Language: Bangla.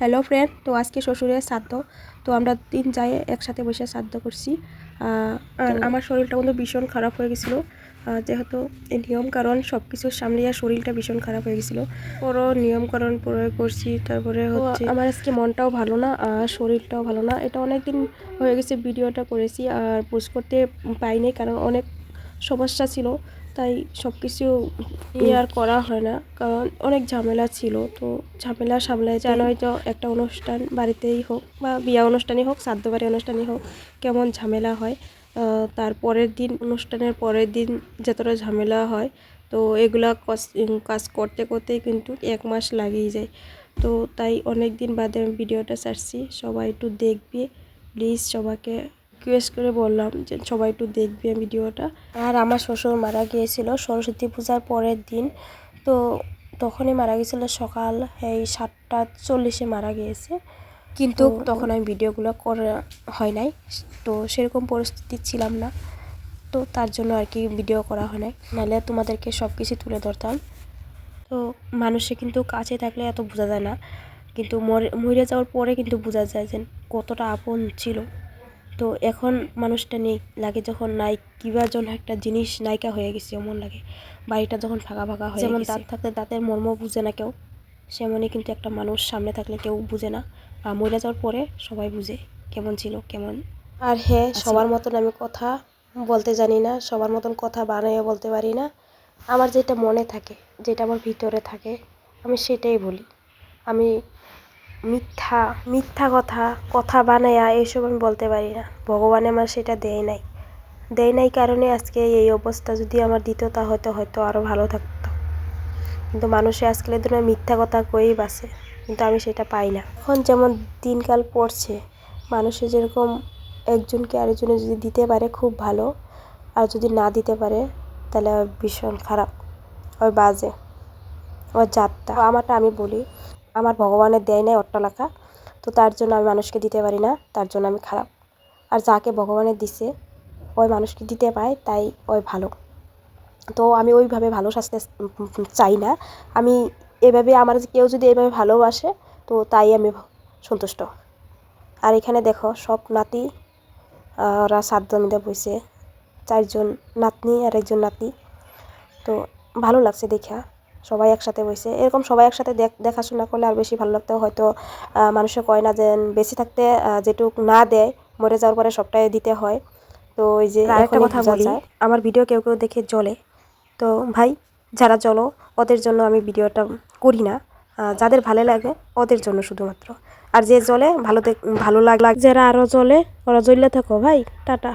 হ্যালো ফ্রেন্ড, তো আজকে শ্বশুরের শ্রাদ্ধ। তো আমরা 3 যাই একসাথে বসে শ্রাদ্ধ করছি। আর আমার শরীরটা কিন্তু ভীষণ খারাপ হয়ে গেছিলো, যেহেতু এই নিয়মকানুন সব কিছুর সামলিয়ে শরীরটা ভীষণ খারাপ হয়ে গেছিলো। ওরও নিয়মকানুন প্রয়োগ করছি, তারপরে হচ্ছে আমার আজকে মনটাও ভালো না আর শরীরটাও ভালো না। এটা অনেক দিন হয়ে গেছে ভিডিওটা করেছি আর পোস্ট করতে পাইনি, কারণ অনেক সমস্যা ছিল, তাই সব কিছু আর করা হয় না, কারণ অনেক ঝামেলা ছিল। তো ঝামেলা সামলায় জানোই তো, একটা অনুষ্ঠান বাড়িতেই হোক বা বিয়া অনুষ্ঠানই হোক, শ্রাদ্ধ বাড়ি অনুষ্ঠানই হোক, কেমন ঝামেলা হয়। তার পরের দিন, অনুষ্ঠানের পরের দিন যতটা ঝামেলা হয়, তো এগুলা কাজ করতে করতেই কিন্তু 1 মাস লাগিয়ে যায়। তো তাই অনেক দিন বাদে আমি ভিডিওটা ছাড়ছি, সবাই একটু দেখবে প্লিজ। সবাইকে রিকোয়েস্ট করে বললাম যে সবাই একটু দেখবে ভিডিওটা। আর আমার শ্বশুর মারা গিয়েছিল সরস্বতী পূজার পরের দিন। তো তখনই মারা গিয়েছিল সকাল 7:40 মারা গিয়েছে, কিন্তু তখন আমি ভিডিওগুলো করা হয় নাই, তো সেরকম পরিস্থিতি ছিলাম না, তো তার জন্য আর কি ভিডিও করা হয় নাই, নাহলে তোমাদেরকে সব কিছু তুলে ধরতাম। তো মানুষে কিন্তু কাছে থাকলে এত বোঝা যায় না, কিন্তু মরে যাওয়ার পরে কিন্তু বোঝা যায় যে কতটা আপন ছিল। তো এখন মানুষটা নেই, লাগে যখন নাই কিবা যেন একটা জিনিস নায়িকা হয়ে গেছে এমন লাগে। বাড়িটা যখন ফাঁকা ফাঁকা হয়ে যেমন দাঁত থাকতে দাঁতের মর্ম বুঝে না কেউ, সেমনই কিন্তু একটা মানুষ সামনে থাকলে কেউ বুঝে না, আর মরে যাওয়ার পরে সবাই বুঝে কেমন ছিল কেমন। আর হ্যাঁ, সবার মতন আমি কথা বলতে জানি না, সবার মতন কথা বানিয়ে বলতে পারি না। আমার যেটা মনে থাকে, যেটা আমার ভিতরে থাকে, আমি সেটাই বলি। আমি মিথ্যা মিথ্যা কথা বানায়া এইসব আমি বলতে পারি না। ভগবান আমার সেটা দেয় নাই কারণে আজকে এই অবস্থা। যদি আমার দিত তা হয়তো আরও ভালো থাকতো, কিন্তু মানুষে আজকালের দিনে মিথ্যা কথা কয়েই বাসে, কিন্তু আমি সেটা পাই না। এখন যেমন দিনকাল পড়ছে, মানুষে যেরকম একজনকে আরেকজনে যদি দিতে পারে খুব ভালো, আর যদি না দিতে পারে তাহলে ভীষণ খারাপ, ওই বাজে, ওর জাতটা। আমারটা আমি বলি, আমার ভগবানের দেয় নাই অট্টালিকা, তো তার জন্য আমি মানুষকে দিতে পারি না, তার জন্য আমি খারাপ। আর যাকে ভগবানের দিছে ওই মানুষকে দিতে পায়, তাই ওই ভালো। তো আমি ওইভাবে ভালো সাজতে চাই না। আমি এভাবে, আমার কেউ যদি এইভাবে ভালোবাসে তো তাই আমি সন্তুষ্ট। আর এখানে দেখো সব নাতি, ওরা শ্রাদ্ধ মিলে বসে, 4 জন নাতনি আর 1 জন নাতি। তো ভালো লাগছে দেখা, সবাই একসাথে বসে। এরকম সবাই একসাথে দেখাশোনা করলে আর বেশি ভালো লাগতো। হয়তো মানুষে কয় না যে বেঁচে থাকতে যেটুক না দেয়, মরে যাওয়ার পরে সবটাই দিতে হয়। তো ওই যে আরেকটা কথা বলি, আমার ভিডিও কেউ কেউ দেখে জ্বলে, তো ভাই যারা জ্বলো ওদের জন্য আমি ভিডিওটা করি না, যাদের ভালো লাগে ওদের জন্য শুধুমাত্র। আর যে জ্বলে ভালো লাগলে, যারা আরও জ্বলে ওরা জ্বললে থাকো ভাই, টাটা।